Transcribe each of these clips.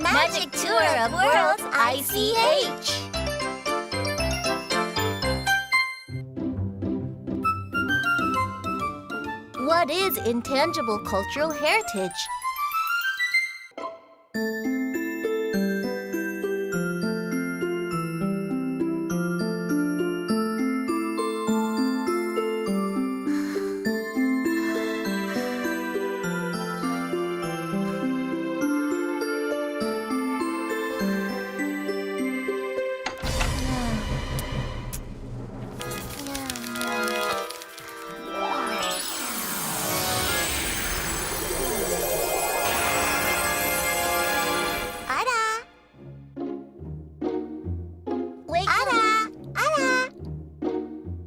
Magic Tour of Worlds ICH. What is intangible cultural heritage?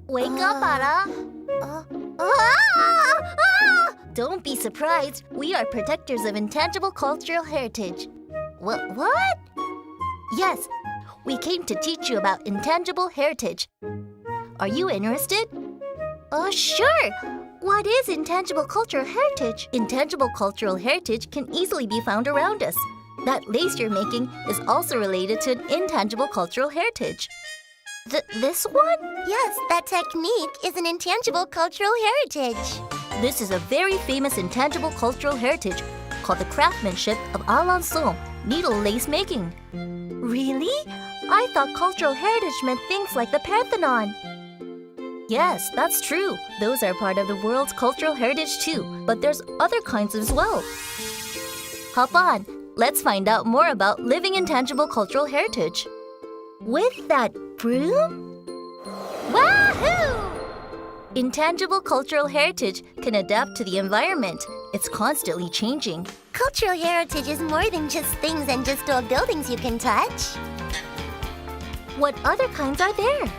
Wake up, Ara. Don't be surprised. We are protectors of intangible cultural heritage. What? Yes, we came to teach you about intangible heritage. Are you interested? Sure. What is intangible cultural heritage? Intangible cultural heritage can easily be found around us. That lace you're making is also related to an intangible cultural heritage. This one? Yes, that technique is an intangible cultural heritage. This is a very famous intangible cultural heritage called the craftsmanship of Alençon, needle lace making. Really? I thought cultural heritage meant things like the Parthenon. Yes, that's true. Those are part of the world's cultural heritage too, but there's other kinds as well. Hop on, let's find out more about living intangible cultural heritage. With that broom? Wahoo! Intangible cultural heritage can adapt to the environment. It's constantly changing. Cultural heritage is more than just things and just old buildings you can touch. What other kinds are there?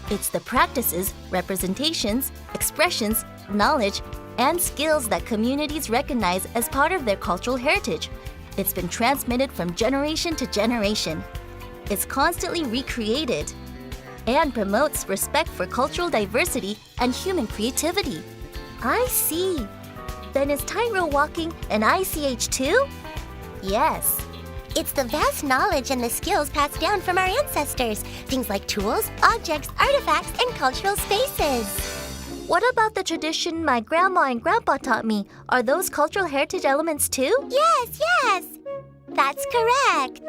It's the practices, representations, expressions, knowledge, and skills that communities recognize as part of their cultural heritage. It's been transmitted from generation to generation. It's constantly recreated and promotes respect for cultural diversity and human creativity. I see. Then is tightrope walking an ICH too? Yes. It's the vast knowledge and the skills passed down from our ancestors. Things like tools, objects, artifacts, and cultural spaces. What about the tradition my grandma and grandpa taught me? Are those cultural heritage elements too? Yes. That's correct.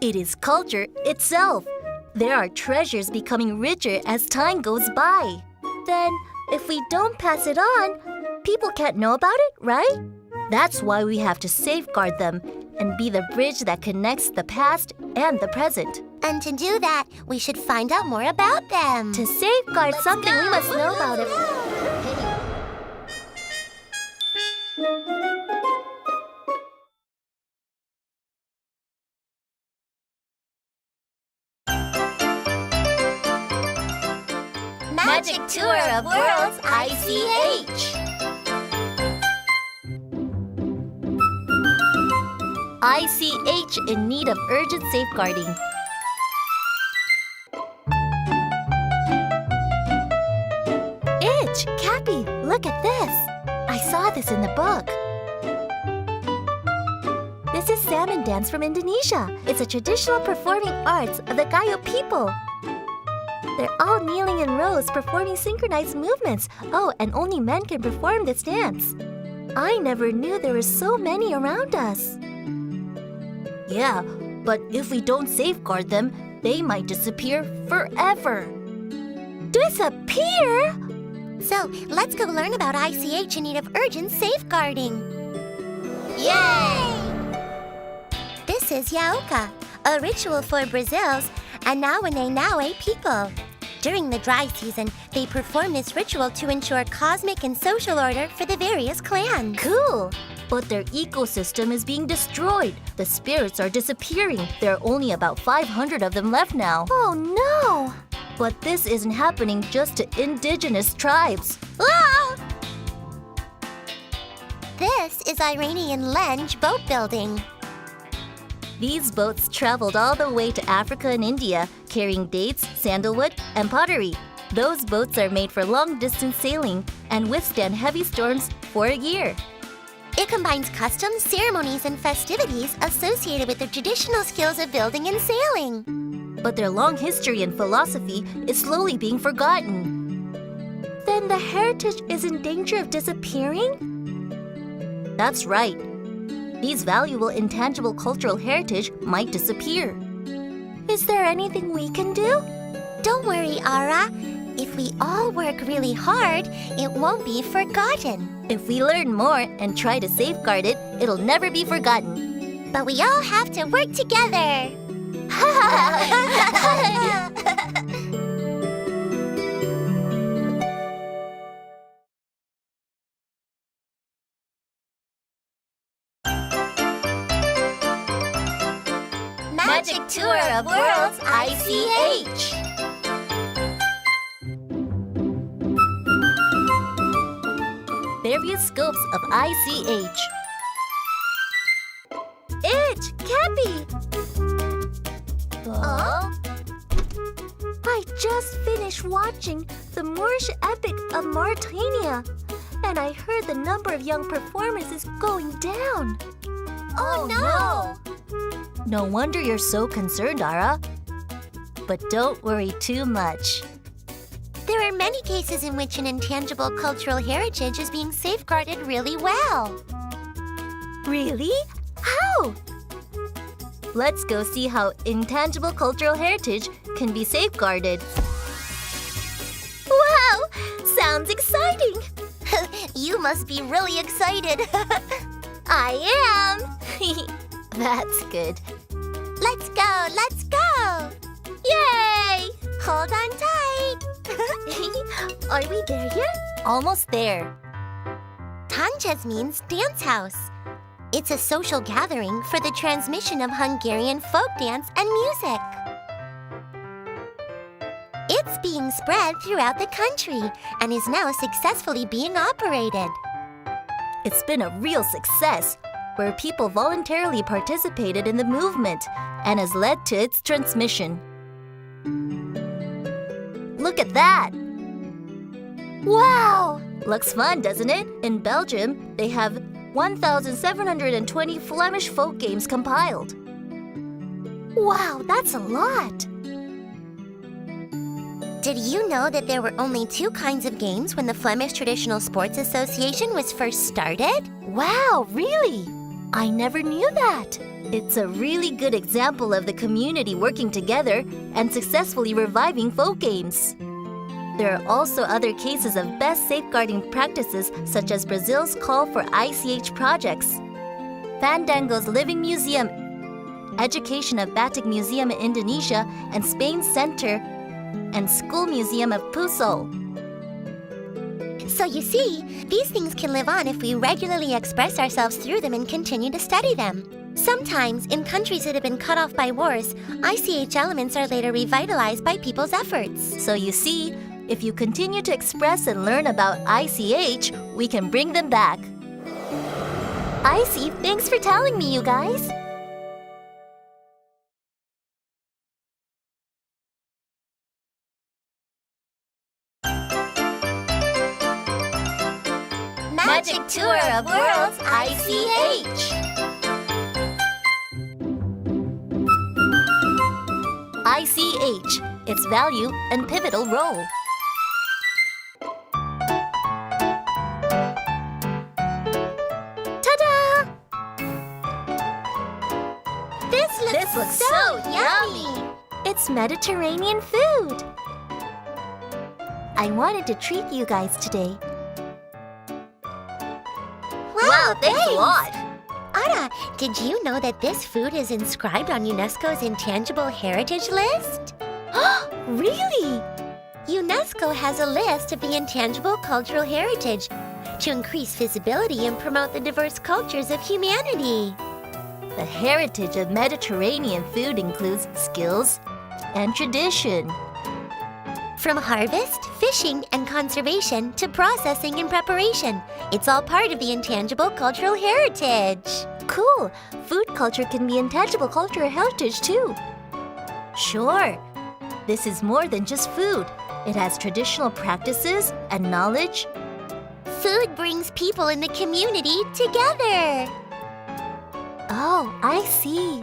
It is culture itself. There are treasures becoming richer as time goes by. Then, if we don't pass it on, people can't know about it, right? That's why we have to safeguard them and be the bridge that connects the past and the present. And to do that, we should find out more about them. To safeguard something, we must know about it. Magic Tour of Worlds ICH. ICH in need of urgent safeguarding. Cappy, look at this. I saw this in the book. This is salmon dance from Indonesia. It's a traditional performing arts of the Gayo people. They're all kneeling in rows, performing synchronized movements. Oh, and only men can perform this dance. I never knew there were so many around us. Yeah, but if we don't safeguard them, they might disappear forever. Disappear? So, let's go learn about ICH in need of urgent safeguarding. Yay! This is Yaoka, a ritual for Brazil's Anaue people. During the dry season, they perform this ritual to ensure cosmic and social order for the various clans. Cool! But their ecosystem is being destroyed. The spirits are disappearing. There are only about 500 of them left now. Oh no! But this isn't happening just to indigenous tribes. Ah! This is Iranian Lenge boat building. These boats traveled all the way to Africa and India, carrying dates, sandalwood, and pottery. Those boats are made for long-distance sailing and withstand heavy storms for a year. It combines customs, ceremonies, and festivities associated with the traditional skills of building and sailing. But their long history and philosophy is slowly being forgotten. Then the heritage is in danger of disappearing? That's right. These valuable intangible cultural heritage might disappear. Is there anything we can do? Don't worry, Ara. If we all work really hard, it won't be forgotten. If we learn more and try to safeguard it, it'll never be forgotten. But we all have to work together. Magic Tour of Worlds, ICH! Various scopes of ICH. ICHCAP! I just finished watching the Moorish epic of Mauritania, and I heard the number of young performers is going down. Oh no! No wonder you're so concerned, Ara. But don't worry too much. There are many cases in which an intangible cultural heritage is being safeguarded really well. Really? How? Let's go see how intangible cultural heritage can be safeguarded. Wow! Sounds exciting! You must be really excited. I am! That's good. Let's go! Let's go! Yay! Hold on tight! Are we there yet? Almost there. Tances means dance house. It's a social gathering for the transmission of Hungarian folk dance and music. It's being spread throughout the country and is now successfully being operated. It's been a real success, where people voluntarily participated in the movement and has led to its transmission. Look at that! Wow! Looks fun, doesn't it? In Belgium, they have 1,720 Flemish folk games compiled. Wow, that's a lot! Did you know that there were only 2 kinds of games when the Flemish Traditional Sports Association was first started? Wow, really? I never knew that. It's a really good example of the community working together and successfully reviving folk games. There are also other cases of best safeguarding practices, such as Brazil's call for ICH projects, Fandango's Living Museum, Education of Batik Museum in Indonesia, and Spain's Center and School Museum of Puso. So you see, these things can live on if we regularly express ourselves through them and continue to study them. Sometimes, in countries that have been cut off by wars, ICH elements are later revitalized by people's efforts. So you see, if you continue to express and learn about ICH, we can bring them back. I see. Thanks for telling me, you guys. Magic Tour of Worlds, ICH! ICH, its value and pivotal role. Ta-da! This looks so yummy! It's Mediterranean food. I wanted to treat you guys today. Wow, thanks a lot! Ara, did you know that this food is inscribed on UNESCO's Intangible Heritage List? Really? UNESCO has a list of the intangible cultural heritage to increase visibility and promote the diverse cultures of humanity. The heritage of Mediterranean food includes skills and tradition. From harvest, fishing, and conservation to processing and preparation, it's all part of the intangible cultural heritage. Cool! Food culture can be intangible cultural heritage too. Sure. This is more than just food. It has traditional practices and knowledge, Food brings people in the community together. Oh, I see.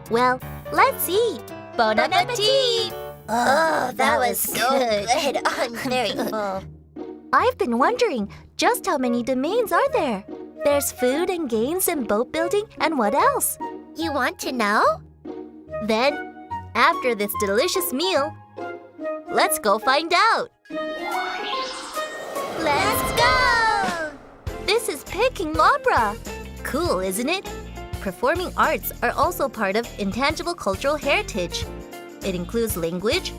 Well, let's eat. Bon appetit! Oh, that was so good. I'm very full. I've been wondering just how many domains are there? There's food and games and boat building and what else? You want to know? Then, after this delicious meal, let's go find out. Let's go! This is Peking Opera. Cool, isn't it? Performing arts are also part of intangible cultural heritage. It includes language,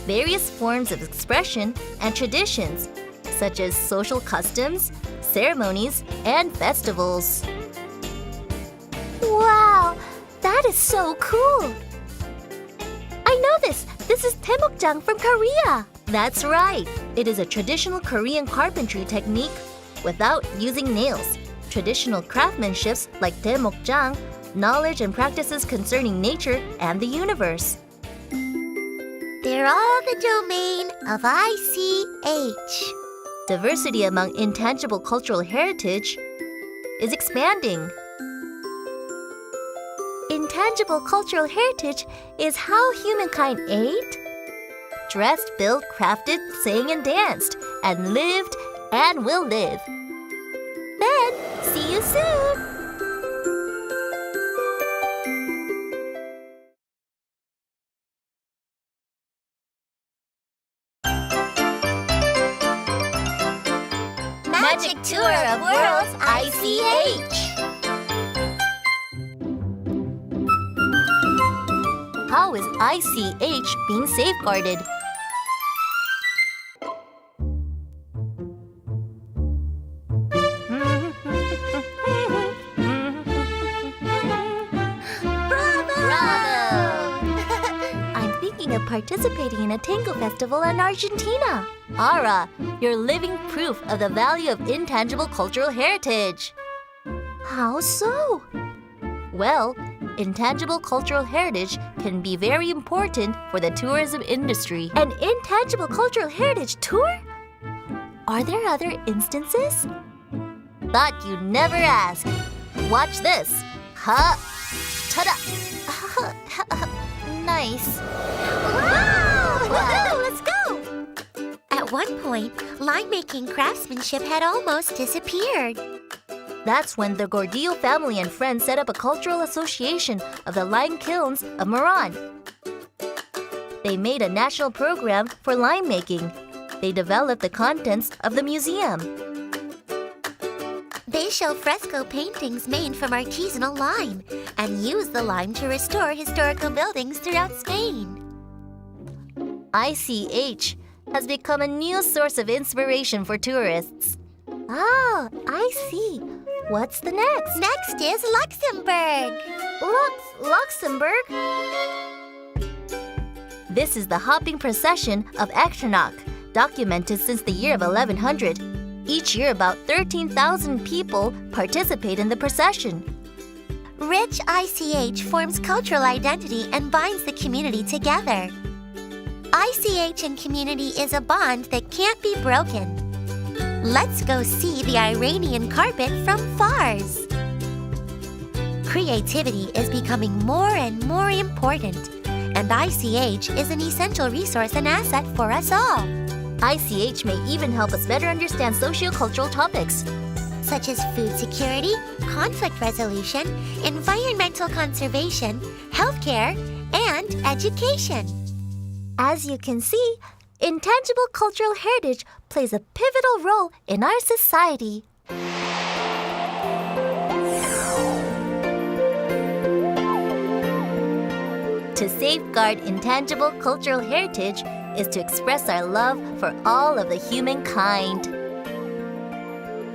various forms of expression, and traditions, such as social customs, ceremonies, and festivals. Wow, that is so cool! I know this! This is daemokjang from Korea! That's right! It is a traditional Korean carpentry technique without using nails. Traditional craftsmanships like daemokjang, knowledge and practices concerning nature and the universe. They're all the domain of ICH. Diversity among intangible cultural heritage is expanding. Intangible cultural heritage is how humankind ate, dressed, built, crafted, sang and danced, and lived and will live. Then, see you soon! Magic Tour of Worlds ICH. How is ICH being safeguarded? I'm thinking of participating in a tango festival in Argentina. Ara, you're living proof of the value of intangible cultural heritage. How so? Well, intangible cultural heritage can be very important for the tourism industry. An intangible cultural heritage tour? Are there other instances? Thought you'd never ask. Watch this. Ha! Ta-da! Nice. Wow! Let's go! At one point, lime-making craftsmanship had almost disappeared. That's when the Gordillo family and friends set up a cultural association of the lime kilns of Moran. They made a national program for lime making. They developed the contents of the museum. They show fresco paintings made from artisanal lime and use the lime to restore historical buildings throughout Spain. ICH has become a new source of inspiration for tourists. Oh, I see. What's the next? Next is Luxembourg. Luxembourg? This is the hopping procession of Echternach, documented since the year of 1100. Each year, about 13,000 people participate in the procession. Rich ICH forms cultural identity and binds the community together. ICH and community is a bond that can't be broken. Let's go see the Iranian carpet from Fars. Creativity is becoming more and more important, and ICH is an essential resource and asset for us all. ICH may even help us better understand socio-cultural topics, such as food security, conflict resolution, environmental conservation, healthcare, and education. As you can see, intangible cultural heritage plays a pivotal role in our society. To safeguard intangible cultural heritage is to express our love for all of the humankind.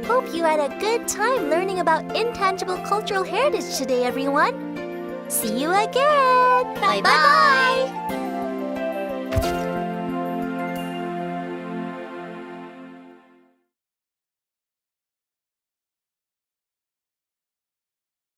Hope you had a good time learning about intangible cultural heritage today, everyone. See you again. Bye-bye.